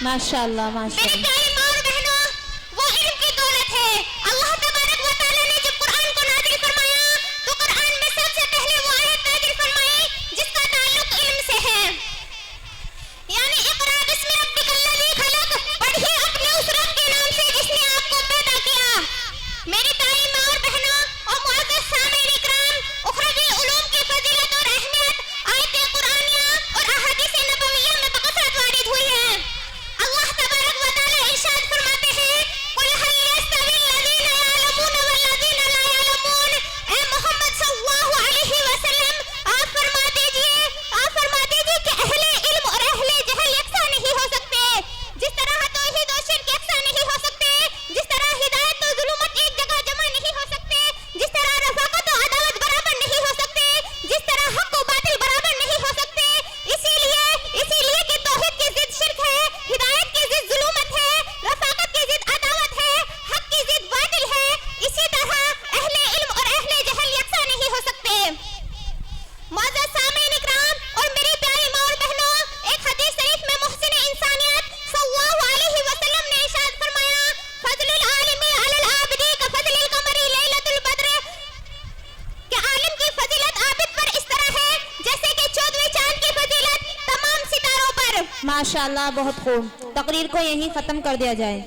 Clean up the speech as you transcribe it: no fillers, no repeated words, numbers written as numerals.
ماشاءاللہ ماشاءاللہ. میری پیاری ماں اور بہنوں، وہ علم کی دولت ہے. اللہ تبارک و تعالیٰ نے جب قرآن کو نازل فرمایا تو قرآن میں سب سے پہلے وہ آیت نازل فرمائی جس کا تعلق علم سے ہے. یعنی اقرا بسم ربک الذی خلق، پڑھیے اپنے اس رب کے نام سے جس نے آپ کو پیدا کیا. میری پیاری ماں اور بہنوں اور معزز سامعین اکرام، اخروی علوم کی فضیلت اور اہمیت آیت قرآنیہ اور احادیث نبویہ میں بکثرت وارد ہوئی ہے. اللہ تبارک و تعالیٰ ارشاد فرماتے ہیں قل هل يستوي الذين يعلمون والذين لا يعلمون. اے محمد صلی اللہ علیہ وسلم آپ فرما دیجئے کہ اہل علم اور اہل جہل یکساں نہیں ہو سکتے. جس طرح توحید و شرک یکساں نہیں ہو سکتے، جس طرح ہدایت و ظلمت ایک جگہ جمع نہیں ہو سکتے، جس طرح رفاقت و عداوت برابر نہیں ہو سکتے، جس طرح حق و باطل برابر نہیں ہو سکتے. اسی لیے کہ توحید کی ضد شرک ہے، ہدایت کی ضد ظلمت ہے، رفاقت کی ضد عداوت ہے، حق کی ضد باطل ہے. اسی طرح اہل علم اور اہل جہل یکساں نہیں ہو سکتے. معزز سامعین اکرام اور میری پیاری ماں اور بہنوں، ایک حدیث شریف میں محسن انسانیت صلی اللہ علیہ وسلم نے ارشاد فرمایا فضل العالم علی العابد کفضل القمر لیلۃ البدر، کہ عالم کی فضیلت عابد پر اس طرح ہے جیسے کہ 14ویں چاند کی فضیلت تمام ستاروں پر. ماشاءاللہ بہت خوب. تقریر کو یہیں ختم کر دیا جائے.